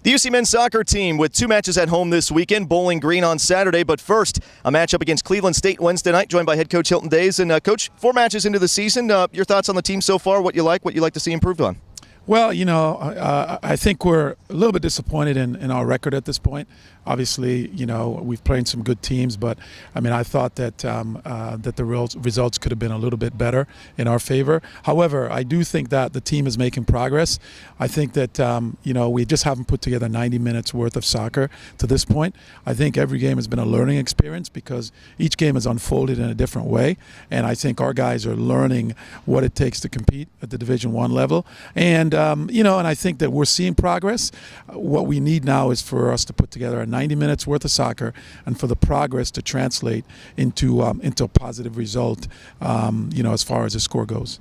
The UC men's soccer team with 2 matches at home this weekend, Bowling Green on Saturday. But first, a matchup against Cleveland State Wednesday night, joined by head coach Hylton Days. And Coach, 4 matches into the season, your thoughts on the team so far, what you like to see improved on? Well, I think we're a little bit disappointed in our record at this point. Obviously, we've played some good teams, but I thought that that the results could have been a little bit better in our favor. However, I do think that the team is making progress. I think that we just haven't put together 90 minutes worth of soccer to this point. I think every game has been a learning experience because each game has unfolded in a different way, and I think our guys are learning what it takes to compete at the Division I level. And and I think that we're seeing progress. What we need now is for us to put together a 90 minutes worth of soccer and for the progress to translate into a positive result, as far as the score goes.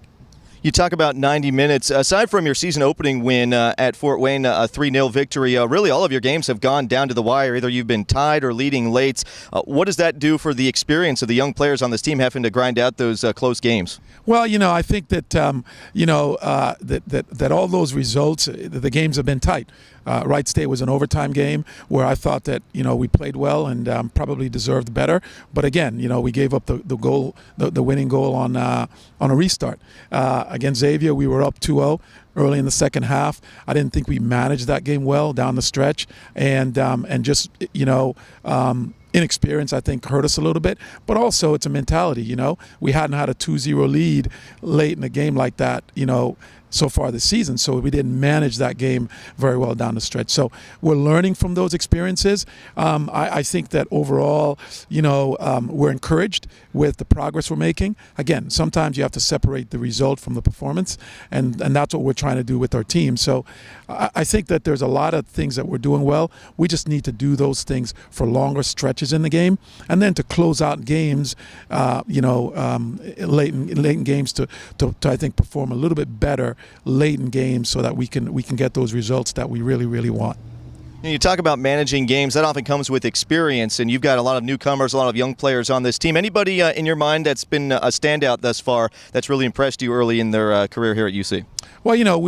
You talk about 90 minutes. Aside from your season opening win at Fort Wayne, a 3-0 victory, really all of your games have gone down to the wire. Either you've been tied or leading late. What does that do for the experience of the young players on this team having to grind out those close games? Well, I think that, that all those results, the games have been tight. Wright State was an overtime game where I thought that, we played well and probably deserved better. But again, we gave up the winning goal on a restart. Against Xavier, we were up 2-0 early in the second half. I didn't think we managed that game well down the stretch, and just inexperience, I think, hurt us a little bit. But also, it's a mentality. We hadn't had a 2-0 lead late in a game like that, so far this season, so we didn't manage that game very well down the stretch. So we're learning from those experiences. I think that overall, we're encouraged with the progress we're making. Again, sometimes you have to separate the result from the performance, and that's what we're trying to do with our team. So I think that there's a lot of things that we're doing well. We just need to do those things for longer stretches in the game, and then to close out games, late in games to I think perform a little bit better late in games so that we can get those results that we really, really want. You talk about managing games. That often comes with experience, and you've got a lot of newcomers, a lot of young players on this team. Anybody in your mind that's been a standout thus far that's really impressed you early in their career here at UC? Well,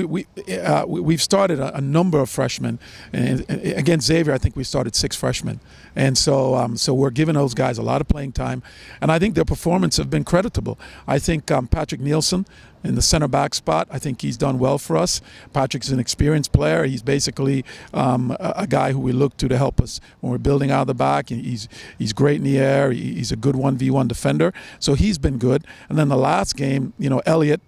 we've started a number of freshmen, and against Xavier, I think we started 6 freshmen, and so we're giving those guys a lot of playing time, and I think their performance have been creditable. I think Patrick Nielsen in the center back spot, I think he's done well for us. Patrick's an experienced player. He's basically a guy who we look to help us when we're building out of the back. He's great in the air. He's a good 1v1 defender. So he's been good. And then the last game, Elliot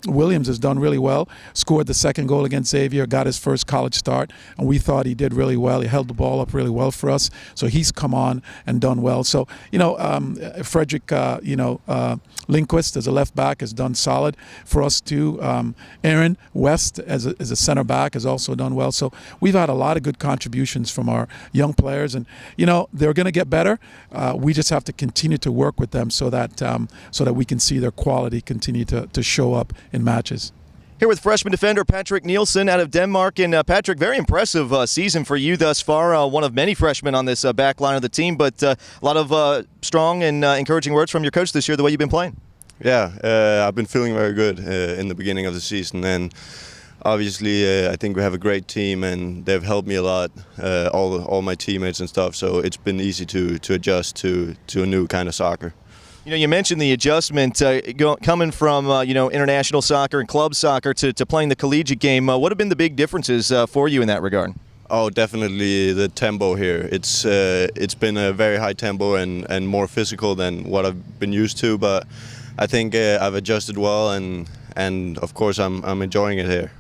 Williams has done really well. Scored the second goal against Xavier, got his first college start, and we thought he did really well. He held the ball up really well for us. So he's come on and done well. So Frederick, Lindquist as a left back has done solid for us too. Aaron West as a center back has also done well. So we've had a lot of good contributions from our young players, and they're going to get better. We just have to continue to work with them so that we can see their quality continue to show up in matches. Here with freshman defender Patrick Nielsen out of Denmark. And Patrick, very impressive season for you thus far. One of many freshmen on this back line of the team, but a lot of strong and encouraging words from your coach this year, the way you've been playing. Yeah, I've been feeling very good in the beginning of the season, and obviously I think we have a great team, and they've helped me a lot, all my teammates and stuff. So it's been easy to adjust to a new kind of soccer. You mentioned the adjustment coming from international soccer and club soccer to playing the collegiate game. What have been the big differences for you in that regard? Oh, definitely the tempo here. It's been a very high tempo and more physical than what I've been used to, but I think I've adjusted well, and of course I'm enjoying it here.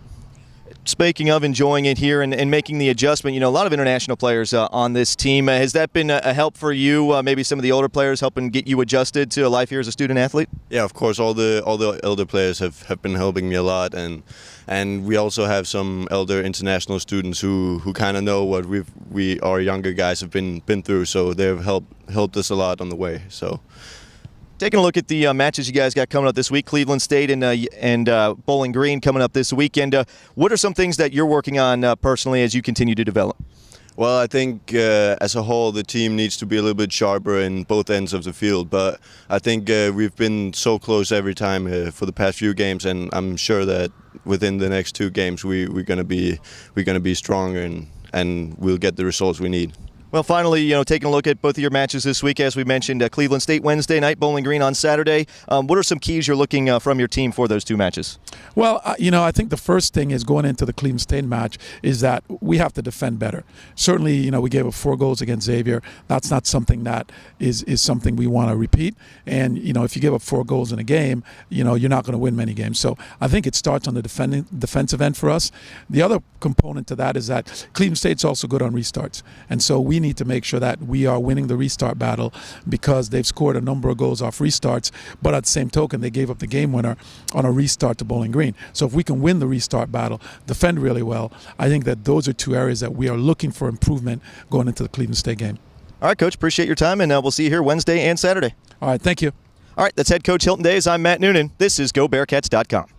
Speaking of enjoying it here and making the adjustment, a lot of international players on this team. Has that been a help for you? Maybe some of the older players helping get you adjusted to life here as a student athlete? Yeah, of course. All the elder players have been helping me a lot, and we also have some elder international students who kind of know what our younger guys have been through. So they've helped us a lot on the way. So. Taking a look at the matches you guys got coming up this week, Cleveland State and Bowling Green coming up this weekend. What are some things that you're working on personally as you continue to develop? Well, I think as a whole the team needs to be a little bit sharper in both ends of the field, but I think we've been so close every time for the past few games, and I'm sure that within the next 2 games we're gonna be stronger and we'll get the results we need. Well, finally, taking a look at both of your matches this week, as we mentioned, Cleveland State Wednesday night, Bowling Green on Saturday. What are some keys you're looking from your team for those 2 matches? Well, I think the first thing is going into the Cleveland State match is that we have to defend better. Certainly, we gave up 4 goals against Xavier. That's not something that is something we want to repeat. And, if you give up 4 goals in a game, you're not going to win many games. So I think it starts on the defensive end for us. The other component to that is that Cleveland State's also good on restarts. And so we need to make sure that we are winning the restart battle because they've scored a number of goals off restarts, but at the same token, they gave up the game winner on a restart to Bowling Green. So if we can win the restart battle, defend really well, I think that those are 2 areas that we are looking for improvement going into the Cleveland State game. All right, Coach, appreciate your time, and we'll see you here Wednesday and Saturday. All right, thank you. All right, that's head coach Hylton Days. I'm Matt Noonan. This is GoBearcats.com.